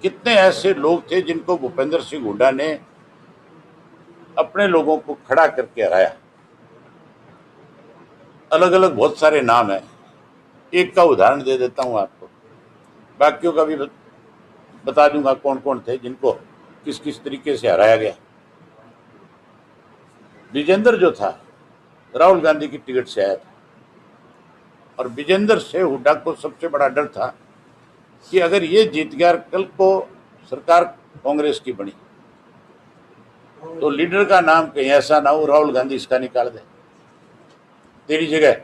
कितने ऐसे लोग थे जिनको भूपेंद्र सिंह हुड्डा ने अपने लोगों को खड़ा करके हराया। अलग अलग बहुत सारे नाम हैं, एक का उदाहरण दे देता हूं आपको, बाकियों का भी बता दूंगा कौन कौन थे जिनको किस किस तरीके से हराया गया। विजेंद्र जो था राहुल गांधी की टिकट से आया था, और विजेंद्र से हुड्डा को सबसे बड़ा डर था कि अगर ये जीत गया, कल को सरकार कांग्रेस की बनी तो लीडर का नाम कहीं ऐसा ना हो राहुल गांधी इसका निकाल दे, तेरी जगह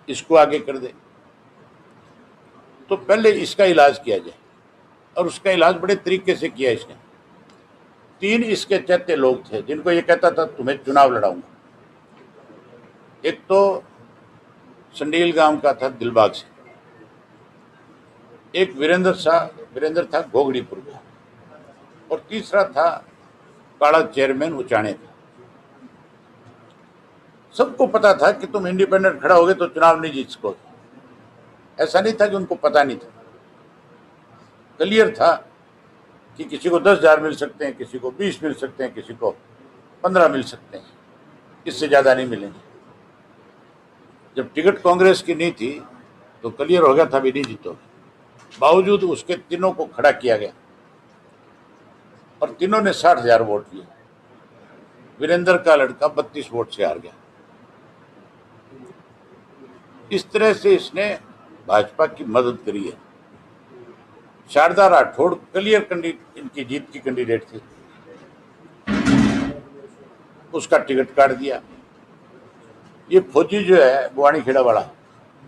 इसको आगे कर दे। तो पहले इसका इलाज किया जाए, और उसका इलाज बड़े तरीके से किया इसने। 3 इसके चहते लोग थे जिनको ये कहता था तुम्हें चुनाव लड़ाऊंगा। एक तो संडील गांव का था दिलबाग से, एक वीरेंद्र था घोगड़ीपुर का, और तीसरा था काड़ा चेयरमैन उचाणे का। सबको पता था कि तुम इंडिपेंडेंट खड़ा होगे तो चुनाव नहीं जीत सकोगे। ऐसा नहीं था कि उनको पता नहीं था, क्लियर था कि किसी को 10,000 मिल सकते हैं, किसी को 20 मिल सकते हैं, किसी को 15 मिल सकते हैं, इससे ज्यादा नहीं मिलेंगे। जब टिकट कांग्रेस की नहीं थी तो क्लियर हो गया था भी नहीं जीतोगे। बावजूद उसके तीनों को खड़ा किया गया और तीनों ने 60,000 वोट लिए। वीरेंद्र का लड़का 32 वोट से हार गया। इस तरह से इसने भाजपा की मदद करी है। शारदा राठौड़ क्लियर इनकी जीत की कैंडिडेट थी, उसका टिकट काट दिया। ये फौजी जो है बुआनी खेड़ा वाला,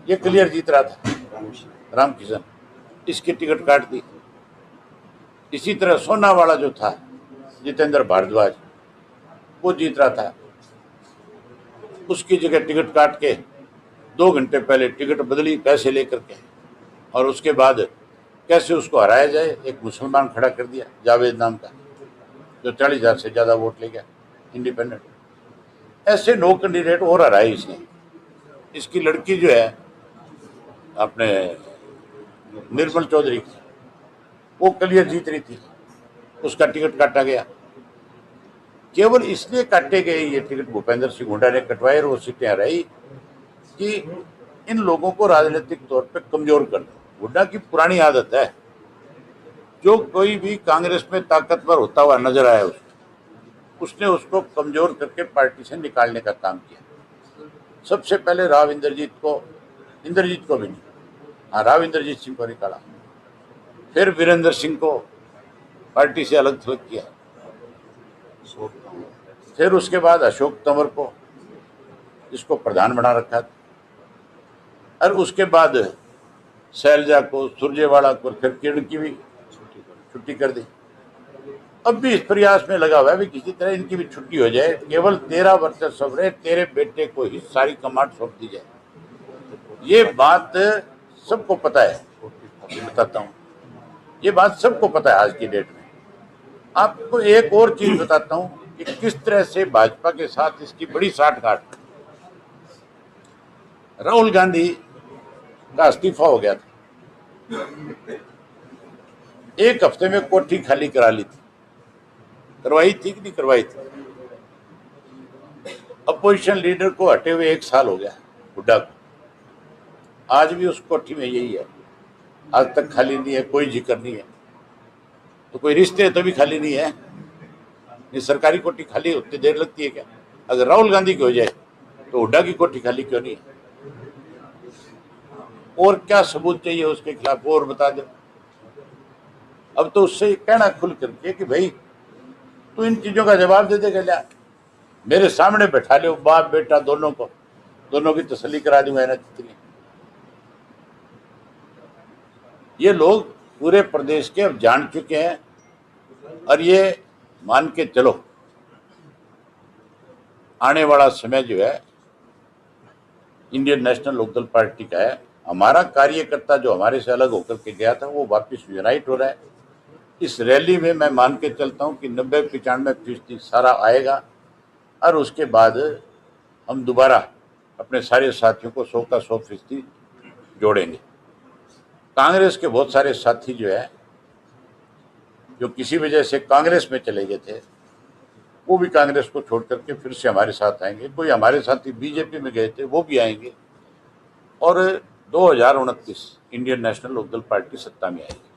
ये क्लियर जीत रहा था, रामकिशन, इसकी टिकट काट दी। इसी तरह सोना वाला जो था जितेंद्र भारद्वाज, वो जीत रहा था, उसकी जगह टिकट काट के 2 घंटे पहले टिकट बदली पैसे लेकर के, और उसके बाद कैसे उसको हराया जाए एक मुसलमान खड़ा कर दिया जावेद नाम का, जो 40,000 से ज्यादा वोट ले गया इंडिपेंडेंट। ऐसे 9 कैंडिडेट और हराए इसने। इसकी लड़की जो है अपने निर्मल चौधरी की, वो क्लियर जीत रही थी, उसका टिकट काटा गया। केवल इसलिए काटे गए ये टिकट, भूपेंद्र सिंह हुड्डा ने कटवाए और वो सीटें हराई कि इन लोगों को राजनीतिक तौर पे कमजोर कर दो। हुड्डा की पुरानी आदत है, जो कोई भी कांग्रेस में ताकतवर होता हुआ नजर आया उसने उसको कमजोर करके पार्टी से निकालने का काम किया। सबसे पहले राव इंद्रजीत को भी नहीं, हाँ राव इंद्रजीत सिंह को निकाला, फिर वीरेंद्र सिंह को पार्टी से अलग थलग किया, फिर उसके बाद अशोक तंवर को, इसको प्रधान बना रखा था, और उसके बाद शैलजा को, सुरजेवाला को, फिर किरण की भी छुट्टी कर दी। अब भी इस प्रयास में लगा हुआ है भी किसी तरह इनकी भी छुट्टी हो जाए, केवल 13 वर्चस्व रहे, तेरे बेटे को ही सारी कमांड सौंप दी जाए। ये बात सबको पता है, बताता हूँ, ये बात सबको पता है आज की डेट में। आपको एक और चीज बताता हूँ कि किस तरह से भाजपा के साथ इसकी बड़ी साठगांठ। राहुल गांधी का इस्तीफा हो गया था, 1 हफ्ते में कोठी खाली करा ली थी, करवाई थी कि नहीं करवाई थी। अपोजिशन लीडर को हटे हुए 1 साल हो गया हुड्डा को, आज भी उस कोठी में यही है, आज तक खाली नहीं है, कोई जिक्र नहीं है। तो कोई रिश्ते तो भी खाली नहीं है, ये सरकारी कोठी खाली उतनी देर लगती है क्या? अगर राहुल गांधी की हो जाए तो हुड्डा की कोठी खाली क्यों नहीं है? और क्या सबूत चाहिए उसके खिलाफ, और बता दे। अब तो उससे कहना खुल करके कि भाई तू इन चीजों का जवाब दे देगा क्या, मेरे सामने बैठा लो बाप बेटा दोनों को, दोनों की तसल्ली करा दूंगा ना जितनी। ये लोग पूरे प्रदेश के अब जान चुके हैं, और ये मान के चलो आने वाला समय जो है इंडियन नेशनल लोकदल पार्टी का है। हमारा कार्यकर्ता जो हमारे से अलग होकर के गया था वो वापस यूनाइट हो रहा है। इस रैली में मैं मान के चलता हूं कि 90-95% सारा आएगा, और उसके बाद हम दोबारा अपने सारे साथियों को 100 का 100% जोड़ेंगे। कांग्रेस के बहुत सारे साथी जो है जो किसी वजह से कांग्रेस में चले गए थे, वो भी कांग्रेस को छोड़ करके फिर से हमारे साथ आएंगे। कोई हमारे साथी बीजेपी में गए थे, वो भी आएंगे और 2029 इंडियन नेशनल लोकदल पार्टी सत्ता में आएगी।